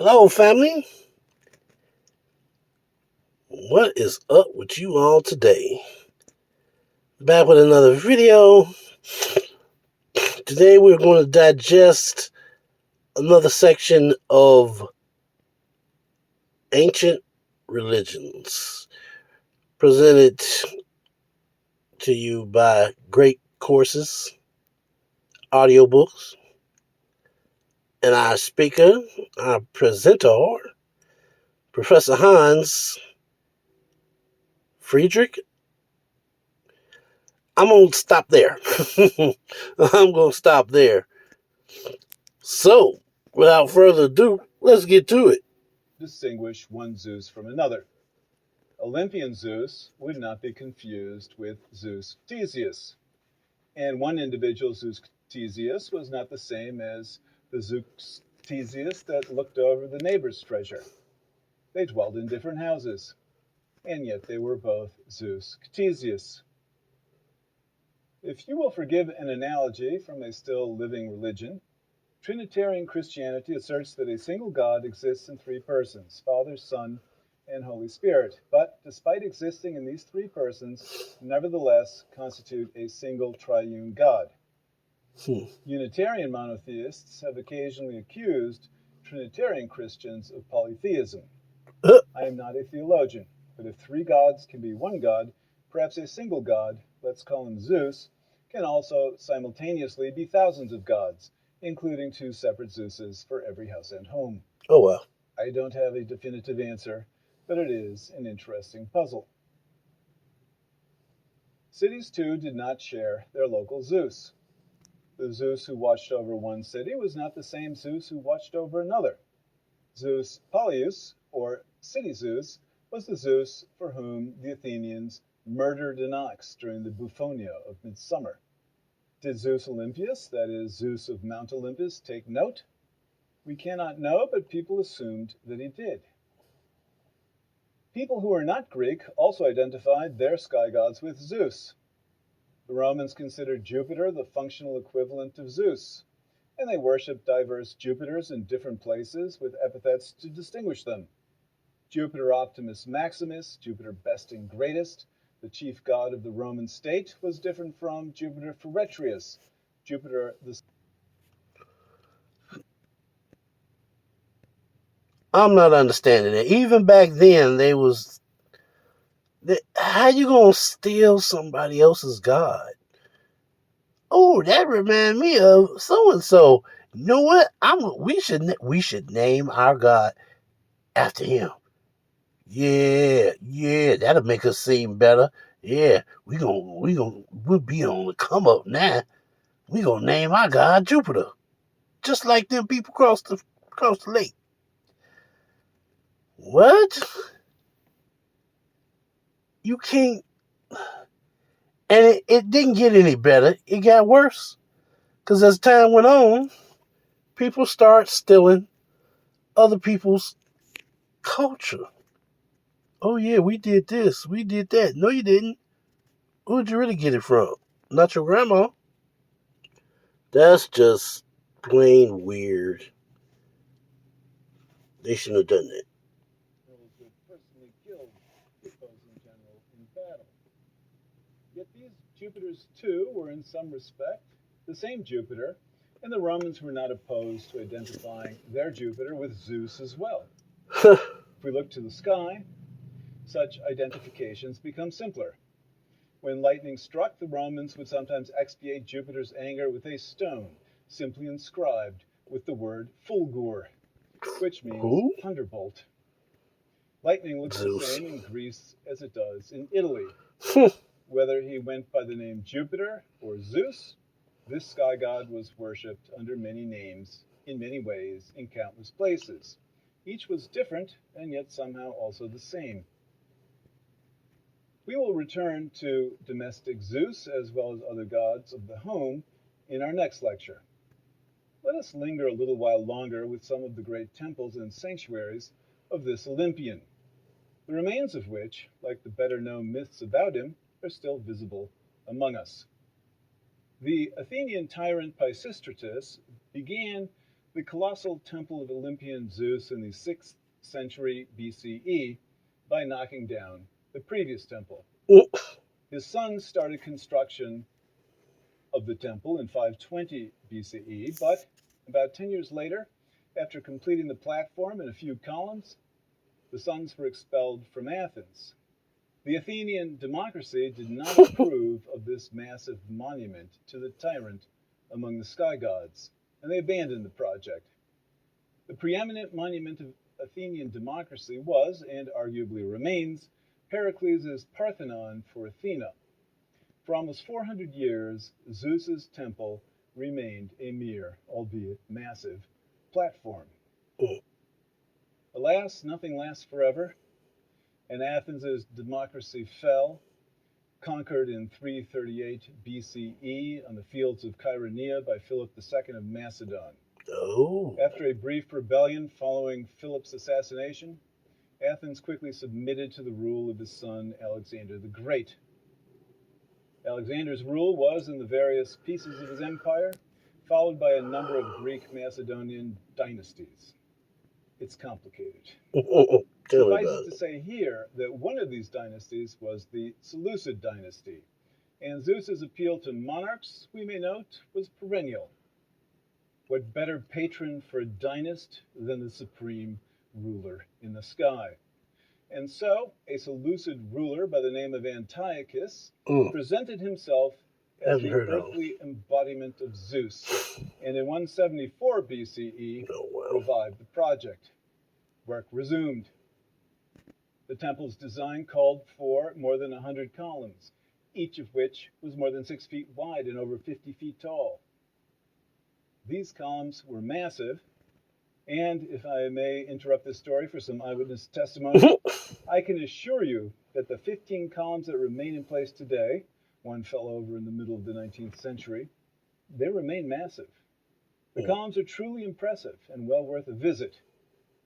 Hello, family. What is up with you all today? Back with another video. Today we're going to digest another section of ancient religions presented to you by Great Courses audiobooks and our speaker, our presenter, Professor Hans Friedrich. I'm going to stop there. I'm going to stop there. So, without further ado, let's get to it. Distinguish one Zeus from another. Olympian Zeus would not be confused with Zeus Ctesias, and one individual Zeus Ctesias was not the same as the Zeus Ctesias that looked over the neighbor's treasure. They dwelled in different houses, and yet they were both Zeus Ctesias. If you will forgive an analogy from a still living religion, Trinitarian Christianity asserts that a single God exists in three persons, Father, Son, and Holy Spirit, but despite existing in these three persons, nevertheless constitute a single triune God. Unitarian monotheists have occasionally accused Trinitarian Christians of polytheism. I am not a theologian, but if three gods can be one God, perhaps a single God, let's call him Zeus, can also simultaneously be thousands of gods, including two separate Zeuses for every house and home. Oh, well. I don't have a definitive answer, but it is an interesting puzzle. Cities, too, did not share their local Zeus. The Zeus who watched over one city was not the same Zeus who watched over another. Zeus Polyus, or City Zeus, was the Zeus for whom the Athenians murdered an ox during the Bouphonia of midsummer. Did Zeus Olympius, that is, Zeus of Mount Olympus, take note? We cannot know, but people assumed that he did. People who were not Greek also identified their sky gods with Zeus. The Romans considered Jupiter the functional equivalent of Zeus, and they worshipped diverse Jupiters in different places with epithets to distinguish them. Jupiter Optimus Maximus, Jupiter best and greatest, the chief god of the Roman state, was different from Jupiter Feretrius, Jupiter the... I'm not understanding it. Even back then, how you gonna steal somebody else's god? Oh, that remind me of so and so. You know what? We should name our god after him. Yeah, that'll make us seem better. Yeah, we'll be on the come up now. We gonna name our god Jupiter, just like them people across the lake. What? You can't. And it didn't get any better. It got worse. Because as time went on, people start stealing other people's culture. Oh, yeah, we did this. We did that. No, you didn't. Who'd you really get it from? Not your grandma. That's just plain weird. They shouldn't have done that. Would personally kill the opposing general in battle. Yet these Jupiters, too, were in some respect the same Jupiter, and the Romans were not opposed to identifying their Jupiter with Zeus as well. If we look to the sky, such identifications become simpler. When lightning struck, the Romans would sometimes expiate Jupiter's anger with a stone, simply inscribed with the word fulgur, which means Who? thunderbolt. Lightning looks Zeus. the same in Greece as it does in Italy. Whether he went by the name Jupiter or Zeus, this sky god was worshipped under many names, in many ways, in countless places. Each was different, and yet somehow also the same. We will return to domestic Zeus as well as other gods of the home in our next lecture. Let us linger a little while longer with some of the great temples and sanctuaries of this Olympian, the remains of which, like the better known myths about him, are still visible among us. The Athenian tyrant Pisistratus began the colossal temple of Olympian Zeus in the 6th century BCE by knocking down the previous temple. His sons started construction of the temple in 520 BCE, but about 10 years later, after completing the platform and a few columns, the sons were expelled from Athens. The Athenian democracy did not approve of this massive monument to the tyrant among the sky gods, and they abandoned the project. The preeminent monument of Athenian democracy was, and arguably remains, Pericles' Parthenon for Athena. For almost 400 years, Zeus's temple remained a mere, albeit massive, platform. Alas, nothing lasts forever, and Athens' democracy fell, conquered in 338 BCE on the fields of Chaeronea by Philip II of Macedon. After a brief rebellion following Philip's assassination, Athens quickly submitted to the rule of his son Alexander the Great. Alexander's rule was, in the various pieces of his empire, followed by a number of Greek Macedonian dynasties. It's complicated. Suffice it to say here that one of these dynasties was the Seleucid dynasty, and Zeus's appeal to monarchs, we may note, was perennial. What better patron for a dynast than the supreme ruler in the sky? And so, a Seleucid ruler by the name of Antiochus presented himself as the earthly embodiment of Zeus, and in 174 BCE revived the project. Work resumed. The temple's design called for more than 100 columns, each of which was more than 6 feet wide and over 50 feet tall. These columns were massive, and if I may interrupt this story for some eyewitness testimony, I can assure you that the 15 columns that remain in place today, one fell over in the middle of the 19th century, they remain massive. The columns are truly impressive and well worth a visit,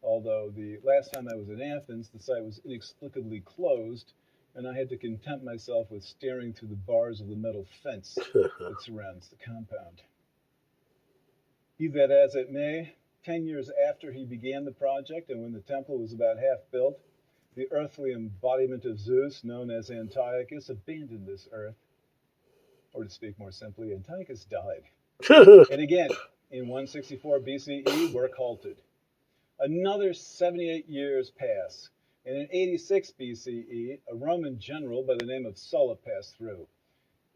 although the last time I was in Athens, the site was inexplicably closed, and I had to content myself with staring through the bars of the metal fence that surrounds the compound. Be that as it may, 10 years after he began the project and when the temple was about half built, the earthly embodiment of Zeus, known as Antiochus, abandoned this earth. Or to speak more simply, Antiochus died. And again, in 164 BCE, work halted. Another 78 years pass, and in 86 BCE, a Roman general by the name of Sulla passed through,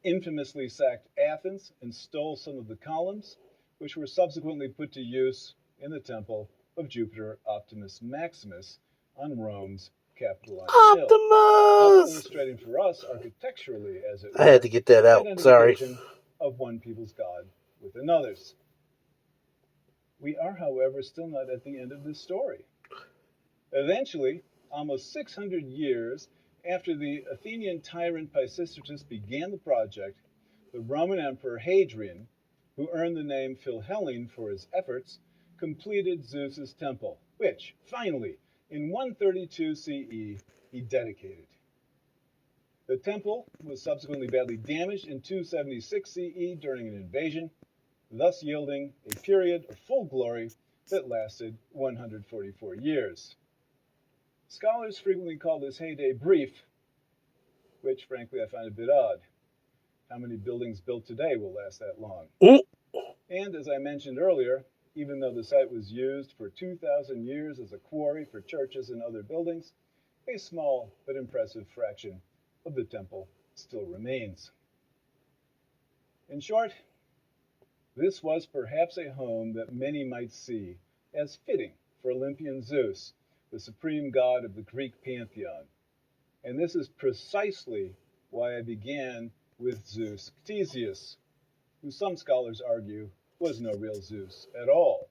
infamously sacked Athens and stole some of the columns, which were subsequently put to use in the temple of Jupiter Optimus Maximus on Rome's Capitoline Hill. Thus illustrating for us architecturally, as it were, I had to get that out. Sorry. Of one people's god with another's. We are, however, still not at the end of this story. Eventually, almost 600 years after the Athenian tyrant Pisistratus began the project, the Roman Emperor Hadrian, who earned the name Philhellene for his efforts, completed Zeus's temple, which, finally, in 132 CE, he dedicated. The temple was subsequently badly damaged in 276 CE during an invasion, thus yielding a period of full glory that lasted 144 years. Scholars frequently call this heyday brief, which frankly I find a bit odd. How many buildings built today will last that long? And as I mentioned earlier, even though the site was used for 2,000 years as a quarry for churches and other buildings, a small but impressive fraction of the temple still remains. In short, this was perhaps a home that many might see as fitting for Olympian Zeus, the supreme god of the Greek pantheon. And this is precisely why I began with Zeus Ctesias, who some scholars argue was no real Zeus at all,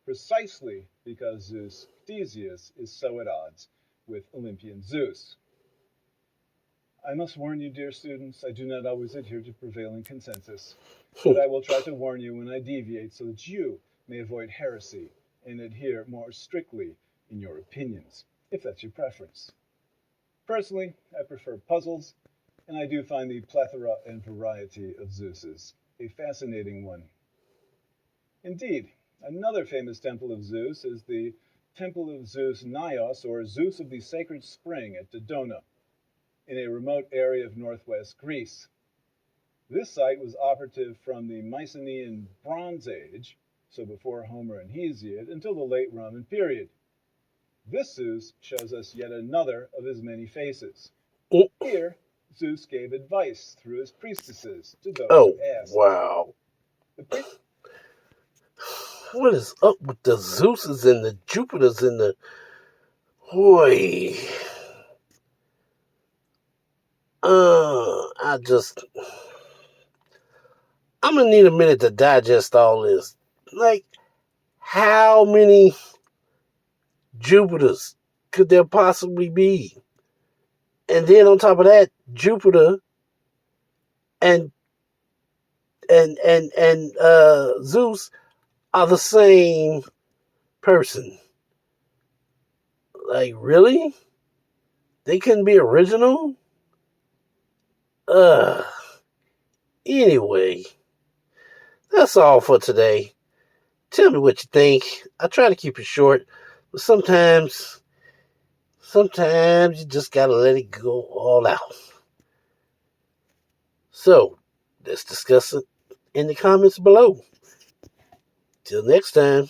precisely because Zeus Ctesias is so at odds with Olympian Zeus. I must warn you, dear students, I do not always adhere to prevailing consensus, but I will try to warn you when I deviate so that you may avoid heresy and adhere more strictly in your opinions, if that's your preference. Personally, I prefer puzzles, and I do find the plethora and variety of Zeuses a fascinating one. Indeed, Another famous temple of Zeus is the Temple of Zeus Naios, or Zeus of the Sacred Spring, at Dodona, in a remote area of northwest Greece. This site was operative from the Mycenaean Bronze Age, so before Homer and Hesiod, until the late Roman period. This Zeus shows us yet another of his many faces. Mm. Here, Zeus gave advice through his priestesses to those Oh, who asked. wow. What is up with the Zeuses and the Jupiters and the... Boy. I'm going to need a minute to digest all this. Like, how many Jupiters could there possibly be? And then on top of that, Jupiter and Zeus are the same person. Like, really? They couldn't be original? Anyway, that's all for today. Tell me what you think. I try to keep it short, but sometimes you just gotta let it go all out. So, let's discuss it in the comments below. Till next time,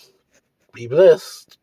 be blessed.